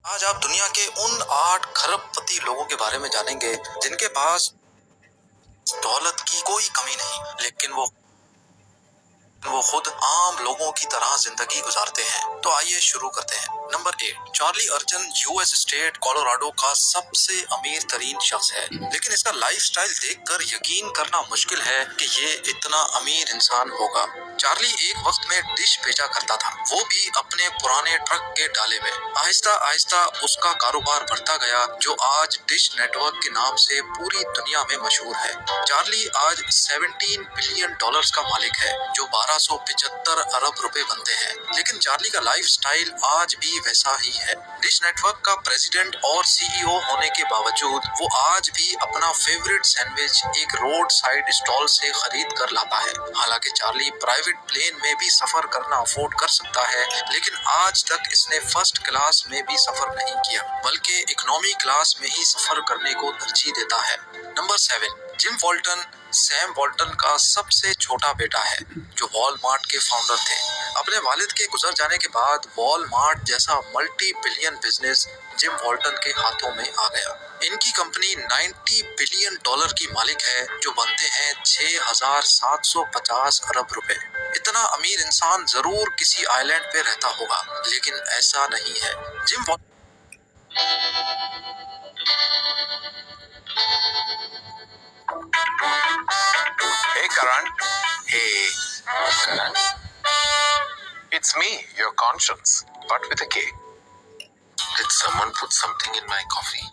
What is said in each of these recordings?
آج آپ دنیا کے ان 8 کھرب پتی لوگوں کے بارے میں جانیں گے جن کے پاس دولت کی کوئی کمی نہیں، لیکن وہ خود عام لوگوں کی طرح زندگی گزارتے ہیں۔ تو آئیے شروع کرتے ہیں۔ Number 8، Charlie urchin US state Colorado کا سب سے امیر ترین شخص ہے، لیکن اس کا لائف سٹائل دیکھ کر یقین کرنا مشکل ہے کہ یہ اتنا امیر انسان ہوگا۔ چارلی ایک وقت میں ڈش بیچا کرتا تھا، وہ بھی اپنے پرانے ٹرک کے ڈالے میں۔ آہستہ آہستہ اس کا کاروبار بڑھتا گیا، جو آج ڈش نیٹ ورک کے نام سے پوری دنیا میں مشہور ہے۔ چارلی آج $17 بلین کا مالک ہے، جو 1275 ارب روپے بنتے ہیں، لیکن چارلی کا لائف سٹائل آج بھی ویسا ہی ہے۔ ڈش نیٹ ورک کا پریزیڈنٹ اور CEO ہونے کے باوجود وہ آج بھی اپنا فیورٹ سینڈوچ ایک روڈ سائیڈ اسٹال سے خرید کر لاتا ہے۔ حالانکہ چارلی پرائیویٹ پلین میں بھی سفر کرنا افورڈ کر سکتا ہے، لیکن آج تک اس نے فرسٹ کلاس میں بھی سفر نہیں کیا، بلکہ اکنامی کلاس میں ہی سفر کرنے کو ترجیح دیتا ہے۔ نمبر 7، جم والٹن سیم والٹن کا سب سے چھوٹا بیٹا ہے، جو وال مارٹ کے فاؤنڈر تھے۔ اپنے والد کے گزر جانے کے بعد وال مارٹ جیسا ملٹی بلین بزنس جم والٹن کے ہاتھوں میں آ گیا۔ ان کی کمپنی $90 بلین کی مالک ہے، جو بنتے ہیں 6750 ارب روپے۔ اتنا امیر انسان ضرور کسی آئی لینڈ پہ رہتا ہوگا، لیکن ایسا نہیں ہے۔ جم Hey Karan. Hey Karan. It's me, your conscience, but with a K. Did someone put something in my coffee?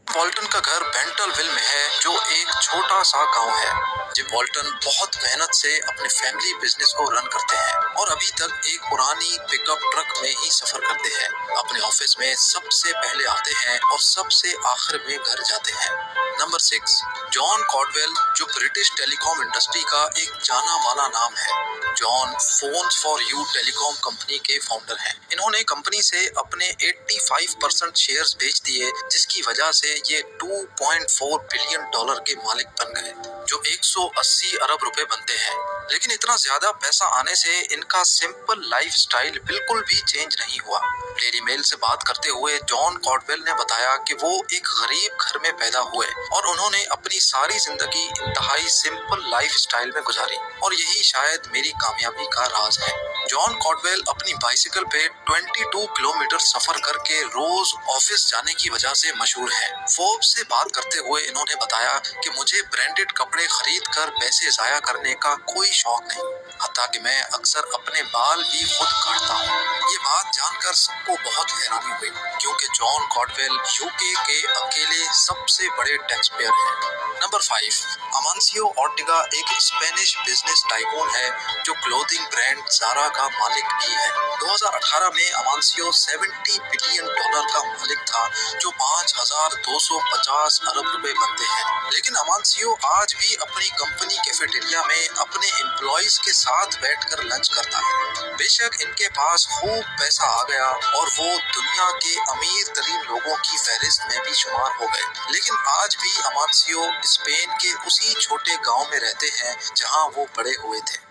Walton کا گھر بینٹل ویل میں ہے، جو ایک چھوٹا سا گاؤں ہے۔ جم والٹن بہت محنت سے اپنے فیملی بزنس کو رن کرتے ہیں اور ابھی تک ایک پرانی پک اپ ٹرک میں ہی سفر کرتے ہیں۔ اپنے آفس میں سب سے پہلے آتے ہیں اور سب سے آخر میں گھر جاتے ہیں۔ نمبر 6، جان کارڈویل، جو برٹش ٹیلی کام انڈسٹری کا ایک جانا مانا نام ہے۔ John phones for you telecom company کے فاؤنڈر ہیں۔ انہوں نے کمپنی سے اپنے 85% شیئرز بیچ دیے، جس کی وجہ سے یہ $2.4 بلین کے مالک بن گئے، جو 180 ارب روپے بنتے ہیں۔ لیکن اتنا زیادہ پیسہ آنے سے ان کا سمپل لائف سٹائل بالکل بھی چینج نہیں ہوا۔ ڈیلی میل سے بات کرتے ہوئے جان کارڈویل نے بتایا کہ وہ ایک غریب گھر میں پیدا ہوئے اور انہوں نے اپنی ساری زندگی انتہائی سمپل لائف سٹائل میں گزاری، اور یہی شاید میری کامیابی کا راز ہے۔ جان کارڈویل اپنی بائسیکل پہ 22 کلومیٹر سفر کر کے روز آفس جانے کی وجہ سے مشہور ہے۔ فوربس سے بات کرتے ہوئے انہوں نے بتایا کہ مجھے برانڈڈ کپڑے خرید کر پیسے ضائع کرنے کا کوئی شوق نہیں، حتیٰ کہ میں اکثر اپنے بال بھی خود کاٹتا ہوں۔ یہ بات جان کر سب کو بہت حیرانی ہوئی، کیونکہ جان کارڈویل UK کے اکیلے سب سے بڑے ٹیکس پیئر ہیں۔ نمبر 5، امانسیو اورٹیگا ایک اسپینش بزنس ٹائکون ہے، جو کلودنگ برانڈ زارا کا مالک بھی ہے۔ 2018 میں امانسیو $70 بلین کا مالک تھا، جو 5250 ارب روپے بنتے ہیں۔ لیکن امانسیو آج بھی اپنی کمپنی کیفیٹیریا میں اپنے امپلائیز کے ساتھ بیٹھ کر لنچ کرتا ہے۔ بے شک ان کے پاس خوب پیسہ آ گیا اور وہ دنیا کے امیر ترین لوگوں کی فہرست میں بھی شمار ہو گئے، لیکن آج بھی امانسیو اسپین کے اسی چھوٹے گاؤں میں رہتے ہیں جہاں وہ بڑے ہوئے تھے۔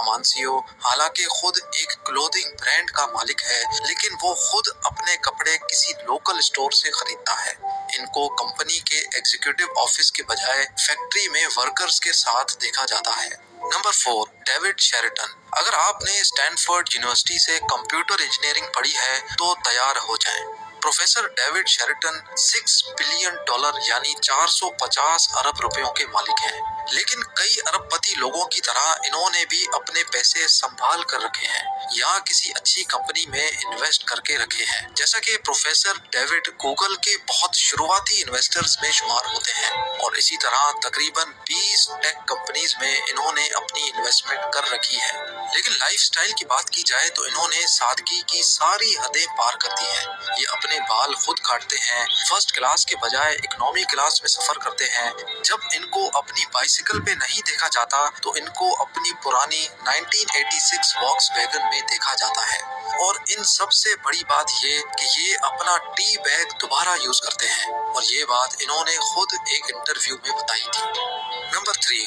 امانسیو حالانکہ خود ایک کلودنگ برانڈ کا مالک ہے، لیکن وہ خود اپنے کپڑے کسی لوکل اسٹور سے خریدتا ہے۔ ان کو کمپنی کے ایگزیکٹو آفس کے بجائے فیکٹری میں ورکرز کے ساتھ دیکھا جاتا ہے۔ Number 4، David Sheraton. اگر آپ نے اسٹینفورڈ یونیورسٹی سے کمپیوٹر انجینئرنگ پڑھی ہے تو تیار ہو جائیں۔ پروفیسر ڈیوڈ شیرٹن $6 بلین یعنی 450 ارب روپیوں کے مالک ہیں، لیکن کئی ارب پتی لوگوں کی طرح انہوں نے بھی اپنے پیسے سنبھال کر رکھے ہیں یا کسی اچھی کمپنی میں انویسٹ کر کے رکھے ہیں۔ جیسا کہ پروفیسر ڈیوڈ گوگل کے بہت شروعاتی انویسٹرز میں شمار ہوتے ہیں، اور اسی طرح تقریباً 20 ٹیک کمپنیز میں انہوں نے اپنی انویسٹمنٹ کر رکھی ہے۔ لیکن لائف سٹائل کی بات کی جائے تو انہوں نے سادگی کی ساری حدیں پار کر دی ہیں۔ یہ اپنے بال خود کاٹتے ہیں، فرسٹ کلاس کے بجائے اکنامی کلاس میں سفر کرتے ہیں۔ جب ان کو اپنی بائسیکل پہ نہیں دیکھا جاتا تو ان کو اپنی پرانی 1986 واکس ویگن میں دیکھا جاتا ہے، اور ان سب سے بڑی بات یہ کہ یہ اپنا ٹی بیگ دوبارہ یوز کرتے ہیں، اور یہ بات انہوں نے خود ایک انٹرویو میں بتائی تھی۔ Number 3،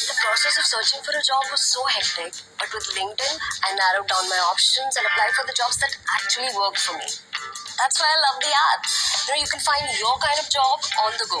The process of searching for a job was so hectic, but with LinkedIn, I narrowed down my options and applied for the jobs that actually worked for me. That's why I love the app. You can find your kind of job on the go.